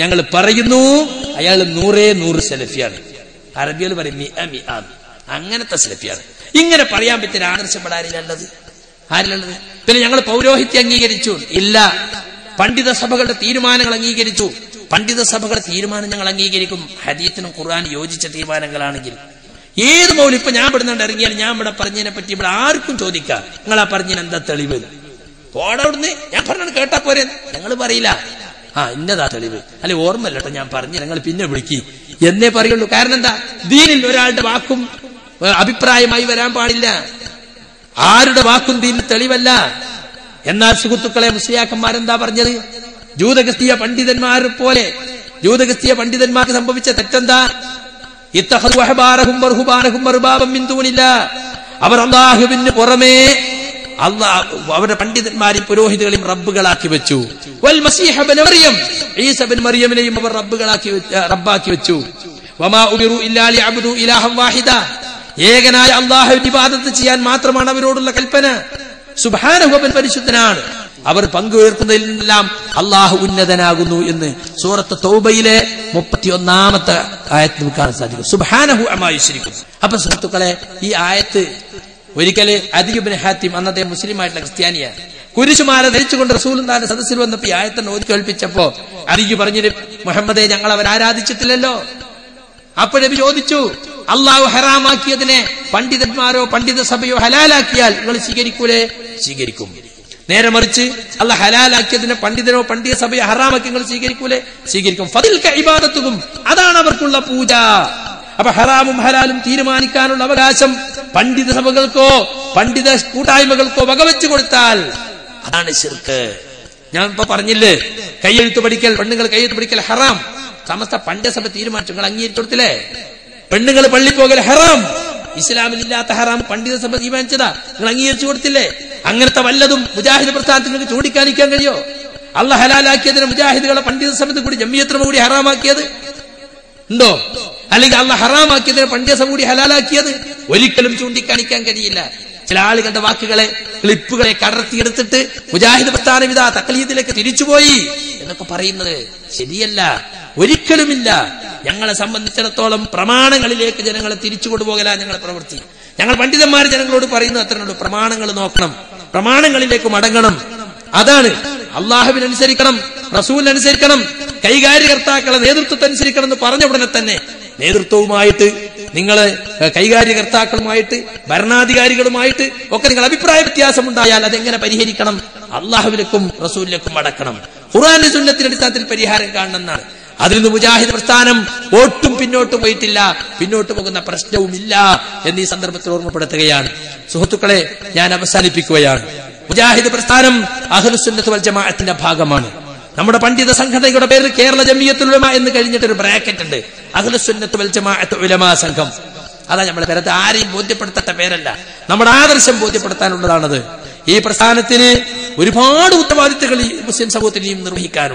ഞങ്ങൾ പറയുന്നു അയാൾ 100% സലഫിയാണ്. അറബികൾ പറയും അങ്ങനത്തെ സലഫിയാണ്. ഇങ്ങനെ പറയാൻ പറ്റിയ ആദർശപ്പെടാനില്ലത് ആരിലുള്ളത്? പിന്നെ ഞങ്ങൾ പൗരോഹിത്യം അംഗീകരിച്ചു ഇല്ല. പണ്ഡിത സഭകളുടെ തീരുമാനങ്ങൾ അംഗീകരിച്ചു. പണ്ഡിത സഭകളുടെ തീരുമാനം ഞങ്ങൾ അംഗീകരിക്കും ഹദീസിനും ഖുർആനും യോജിച്ച തീരുമാനങ്ങളാണെങ്കിൽ. ഏത് മൗലവി ഇപ്പൊ ഞാൻ ഇവിടുന്ന് ഇറങ്ങിയാൽ ഞാൻ ഇവിടെ പറഞ്ഞതിനെ പറ്റി ഇവിടെ ആർക്കും ചോദിക്കാം, നിങ്ങൾ ആ പറഞ്ഞതിന് എന്താ തെളിവ്? ഓടവിടുന്ന് ഞാൻ പറഞ്ഞത് കേട്ടാ പോരെ, ഞങ്ങൾ പറയില്ല ഇന്നതാ തെളിവ്, അല്ലെ ഓർമ്മല്ല കേട്ടോ ഞാൻ പറഞ്ഞു, ഞങ്ങൾ പിന്നെ വിളിക്കി എന്നേ പറയുള്ളൂ. കാരണം എന്താ, ദീനിൽ ഒരാളുടെ വാക്കും അഭിപ്രായമായി വരാൻ പാടില്ല. ആരുടെ വാക്കും ദീനിൽ തെളിവല്ല. എന്നാൽ സുഹൃത്തുക്കളെ, മുസ്ലിയാക്കന്മാരെന്താ പറഞ്ഞത്? ജൂതക്രിസ്തീയ പണ്ഡിതന്മാരെ പോലെ ജൂതക്രിസ്തീയ പണ്ഡിതന്മാർക്ക് സംഭവിച്ച തെറ്റെന്താ? ഇത്തഖദു അഹ്ബാറഹും വറുഹ്ബാനഹും അർബാബൻ മിൻ ദൂനില്ലാഹ്. അവർ അല്ലാഹുവിന് പുറമേ അവരുടെ പണ്ഡിതന്മാരെയും പുരോഹിതകളെയും റബ്ബുകളാക്കി വെച്ചു. വൽ മസീഹ ഇബ്നു മറിയം, ഈസ ഇബ്നു മറിയമിനെയും അവർ റബ്ബാക്കി വെച്ചു. വമാ ഉമിറു ഇല്ലാ ലിയഅബ്ദു ഇലാഹൻ വാഹിദ, ഏകനായ അല്ലാഹുവിനെ ഇബാദത്ത് ചെയ്യാൻ മാത്രമാണ് അവരോടുള്ള കൽപ്പന. സുബ്ഹാനഹു, അവൻ പരിശുദ്ധനാണ്. അവർ പങ്കുവെക്കുന്നതിലെല്ലാം അല്ലാഹു ഉന്നതനാകുന്നു എന്ന് സൂറത്ത് തൗബയിലെ 31-ാമത്തെ ആയത്ത് നമുക്ക് കാണാൻ സാധിക്കും. സുബ്ഹാനഹു അമ്മാ യുശ്രികൂൻ. അപ്പൊ സുഹൃത്തുക്കളെ, ഈ ആയത്ത് ഒരിക്കല് അദി ഇബ്നു ഹാത്തിം, അന്നത്തെ മുസ്ലിം ആയിട്ടുള്ള ക്രിസ്ത്യാനിയ, കുരിശുമാല ധരിച്ചുകൊണ്ട് റസൂലുള്ളാഹിന്റെ സദസ്സിൽ വന്നപ്പോ ഈ ആയത്തിനെ ഓതി കേൾപ്പിച്ചപ്പോ അദി പറഞ്ഞത്, മുഹമ്മദെ ഞങ്ങൾ അവർ ആരാധിച്ചിട്ടില്ലല്ലോ. അപ്പോൾ നബി ചോദിച്ചു, അള്ളാഹു ഹറാമാക്കിയതിനെ പണ്ഡിതന്മാരോ പണ്ഡിത സഭയോ ഹലാലാക്കിയാൽ നിങ്ങൾ സ്വീകരിക്കൂലേ? സ്വീകരിക്കും. നേരെ മറിച്ച് അള്ളാഹ് ഹലാലാക്കിയതിനെ പണ്ഡിതനോ പണ്ഡിത സഭയോ ഹറാമാക്കി നിങ്ങൾ സ്വീകരിക്കൂലേ? സ്വീകരിക്കും. ഫദിൽക ഇബാദത്തുകും, അതാണ് അവർക്കുള്ള പൂജ. അപ്പൊ ഹറാമും ഹലാലും തീരുമാനിക്കാനുള്ള അവകാശം പണ്ഡിത സഭകൾക്കോ പണ്ഡിത കൂട്ടായ്മകൾക്കോ വകവെച്ചു കൊടുത്താൽ അതാണ് ശിർക്ക്. ഞാൻ ഇപ്പൊ പറഞ്ഞില്ലേ, കയ്യെഴുത്ത് പഠിക്കൽ, പെണ്ണുങ്ങൾ കയ്യെഴുത്ത് പഠിക്കൽ ഹറാം. സമസ്ത പണ്ഡിത സഭ തീരുമാനിച്ചു, നിങ്ങൾ അംഗീകരിച്ചു കൊടുത്തില്ലേ? പെണ്ണുങ്ങൾ പള്ളി പോകൽ ഹറാം, ഇസ്ലാമിലില്ലാത്ത ഹറാം പണ്ഡിത സഭ തീരുമാനിച്ചതാ, നിങ്ങൾ അംഗീകരിച്ചു കൊടുത്തില്ലേ? അങ്ങനത്തെ വല്ലതും മുജാഹിദ് പ്രസ്ഥാനത്തിൽ നിങ്ങൾക്ക് ചൂണ്ടിക്കാണിക്കാൻ കഴിയോ? അള്ളാഹ് ഹലാലാക്കിയതിന് മുജാഹിദുകളെ പണ്ഡിത സഭത്തിൽ കൂടി ജമിയത്തുൽ കൂടി ഹറാമാക്കിയത് ഉണ്ടോ? അല്ലെങ്കിൽ അള്ളാഹ് ഹറാമാക്കിയതിന് പണ്ഡിത സഭ കൂടി ഹലാലാക്കിയത് ഒരിക്കലും ചൂണ്ടിക്കാണിക്കാൻ കഴിയില്ല. ചില ആളുകളുടെ വാക്കുകളെ, ക്ലിപ്പുകളെ കടർത്തിയെടുത്തിട്ട് മുജാഹിദ് പ്രസ്ഥാനം ഇതാ തഖ്ലീദിലേക്ക് തിരിച്ചുപോയി എന്നൊക്കെ പറയുന്നത് ശരിയല്ല, ഒരിക്കലുമില്ല. ഞങ്ങളെ സംബന്ധിച്ചിടത്തോളം പ്രമാണങ്ങളിലേക്ക് ജനങ്ങളെ തിരിച്ചു കൊണ്ടുപോകല ഞങ്ങളെ പ്രവൃത്തി. ഞങ്ങൾ പണ്ഡിതന്മാർ ജനങ്ങളോട് പറയുന്നത് അത്രയുള്ളൂ, പ്രമാണങ്ങൾ നോക്കണം, പ്രമാണങ്ങളിലേക്ക് മടങ്ങണം. അതാണ് അള്ളാഹുവിനനുസരിക്കണം, റസൂലിനനുസരിക്കണം, കൈകാര്യകർത്താക്കളെ നേതൃത്വത്തെ അനുസരിക്കണം എന്ന് പറഞ്ഞ ഉടനെ തന്നെ നേതൃത്വവുമായിട്ട്, നിങ്ങൾ കൈകാര്യകർത്താക്കളുമായിട്ട്, ഭരണാധികാരികളുമായിട്ട് ഒക്കെ നിങ്ങൾ അഭിപ്രായ വ്യത്യാസം ഉണ്ടായാൽ അതെങ്ങനെ പരിഹരിക്കണം? അള്ളാഹുവിലേക്കും റസൂലിലേക്കും മടക്കണം. ഖുർആന്റെ സുന്നത്തിന്റെ അടിസ്ഥാനത്തിൽ പരിഹാരം കാണണമെന്നാണ്. അതിൽ നിന്ന് മുജാഹിദ് പ്രസ്ഥാനം ഒട്ടും പിന്നോട്ട് പോയിട്ടില്ല, പിന്നോട്ട് പോകുന്ന പ്രശ്നവുമില്ല എന്നീ സന്ദർഭത്തിൽ ഓർമ്മപ്പെടുത്തുകയാണ്. സുഹൃത്തുക്കളെ, ഞാൻ അവസാനിപ്പിക്കുകയാണ്. മുജാഹിദ് പ്രസ്ഥാനം അഹ്ലുസുന്നത്ത് വൽ ജമാഅത്തിന്റെ ഭാഗമാണ്. നമ്മുടെ പണ്ഡിത സംഘടനയുടെ പേരിൽ കേരള ജമിയത്തുൽ ഉലമ എന്ന് കഴിഞ്ഞിട്ട് ഒരു ബ്രാക്കറ്റ് ഉണ്ട്, അഹ്ലുസുന്നത്ത് വൽ ജമാഅത്ത് ഉലമാ സംഘം. അതാ നമ്മളെ പേരത്ത് ആരെയും ബോധ്യപ്പെടുത്തേണ്ട പേരല്ല, നമ്മുടെ ആദർശം ബോധ്യപ്പെടുത്താനുള്ളതാണത്. ഈ പ്രസ്ഥാനത്തിന് ഒരുപാട് ഉത്തരവാദിത്തങ്ങൾ ഈ മുസ്ലിം സമൂഹത്തിനെയും നിർവഹിക്കാനും